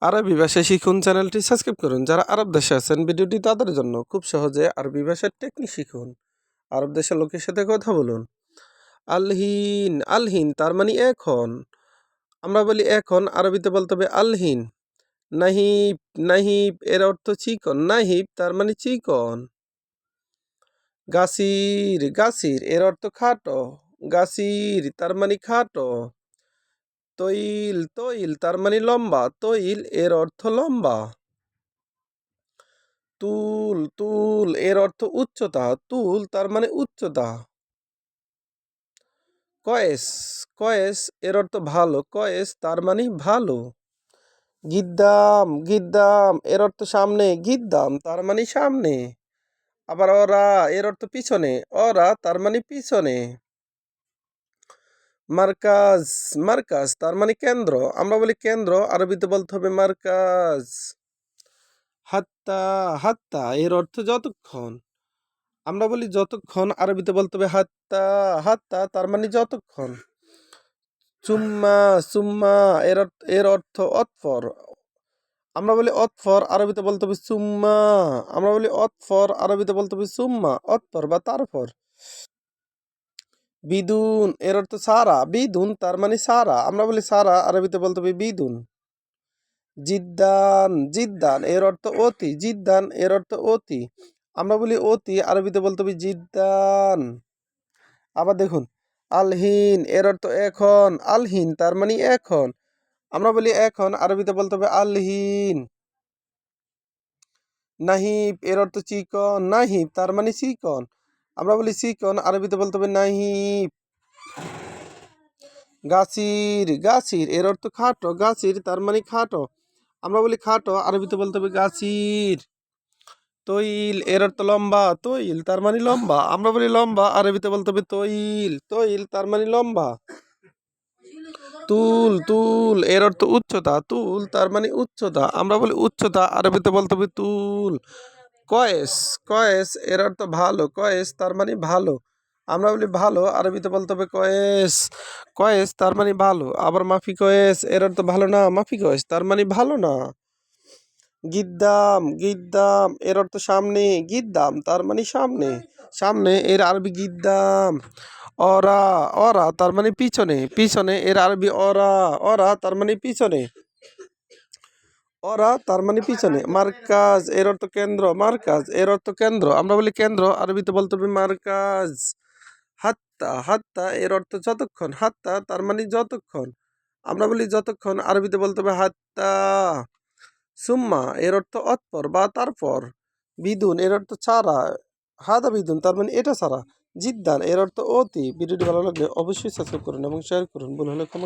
আরবি ভাষা শিখুন চ্যানেলটি সাবস্ক্রাইব করুন। যারা আরব দেশে আছেন ভিডিওটি তাদের জন্য। খুব সহজে আরবি ভাষার টেকনিক শিখুন। আরব দেশের লোকের সাথে কথা বলুন। আলহিন, আলহিন তার মানে এখন। আমরা বলি এখন, আরবিতে বলতে হবে আলহিন। নাহিব, নাহিব এর অর্থ চিকন। নাহিব তার মানে চিকন। গাসির, গাসির এর অর্থ খাটো। গাসির তার মানে খাটো। তৈল, তৈল তার মানে লম্বা। তৈল এর অর্থ লম্বা। তুল, তুল এর অর্থ উচ্চতা। তুল তার মানে উচ্চতা। কয়েস, কয়েস এর অর্থ ভালো। কয়েস তার মানে ভালো। গিদ্দাম, গিদ্দাম এর অর্থ সামনে। গিদ্দাম তার মানে সামনে। আবার ওরা এর অর্থ পিছনে। ওরা তার মানে পিছনে। মার্কাজ, মার্কাজ তার মানে কেন্দ্র। আমরা বলি কেন্দ্র, আরবিতে বলতে হবে মার্কাজ। হাত্তা, হাত্তা এর অর্থ যতক্ষণ। আমরা বলি যতক্ষণ, আরবিতে বলতে হবে হাত্তা। হাত্তা তার মানে যতক্ষণ। সুম্মা, সুম্মা এর অর্থ অতঃপর। আমরা বলি অতঃপর, আরবিতে বলতে হবে সুম্মা। আমরা বলি অতঃপর, আরবিতে বলতে হবে সুম্মা, অতঃপর বা তারপর। বিদুন এর অর্থ সারা। বিদুন তার মানে সারা। আমরা বলি সারা, আরবিতে বলতে হবে বিদুন। জিদ্দান, জিদ্দান এর অর্থ অতি। জিদ্দান এর অর্থ অতি। আমরা বলি অতি, আরবিতে বলতে হবে জিদ্দান। আবার দেখুন, আলহিন এর অর্থ এখন। আলহিন তার মানে এখন। আমরা বলি এখন, আরবিতে বলতে হবে আলহিন। নাহিব এর অর্থ চিকন। নাহিব তার মানে চিকন। আমরা বলি চিকন, আরবিতে বলতে হবে নাহিব। গাছির, গাছির এর অর্থ খাটো। গাছির তার মানে খাটো। আমরা বলি খাটো, আরবিতে বলতে হবে গাছির। তৈল এর অর্থ লম্বা। তৈল তার মানে লম্বা। আমরা বলি লম্বা, আরবিতে বলতে হবে তৈল। তৈল তার মানে লম্বা। তুল, তুল এর অর্থ উচ্চতা। তুল তার মানে উচ্চতা। আমরা বলি উচ্চতা, আরবিতে বলতে হবে তুল। কয়েস, কয়েস এর অর্থ ভালো। কয়েস তার মানে ভালো। আমরা বলি ভালো, আরবিতে বলতে হবে কয়েস। কয়েস তার মানে ভালো। আবার মাফি কয়েস এর অর্থ ভালো না। মাফি কয়েস তার মানে ভালো না। গিদ্দাম, গিদ্দাম এর অর্থ সামনে। গিদ্দাম তার মানে সামনে। সামনে এর আরবি গিদ্দাম। অরা, অরা তার মানে পিছনে। পিছনে এর আরবি অরা। অরা তার মানে পিছনে। অরা তার মানে পিছনে। মার্কাজ এর অর্থ কেন্দ্র। মার্কাজ এর অর্থ কেন্দ্র। আমরা বলি কেন্দ্র, আরবিতে বলতে হবে মার্কাজ। হাত্তা, হাত্তা এর অর্থ যতক্ষণ। হাত্তা তার মানে যতক্ষণ। আমরা বলি যতক্ষণ, আরবিতে বলতে হবে হাত্তা। সুম্মা এর অর্থ অতঃপর বা তারপর। বিদুন এর অর্থ ছাড়া। হাদা বিদুন তার মানে এটা ছাড়া। জিদ্দান এর অর্থ অতি। ভিডিওটি ভালো লাগলে অবশ্যই সাবস্ক্রাইব করুন এবং শেয়ার করুন। ভুল হলে ক্ষমা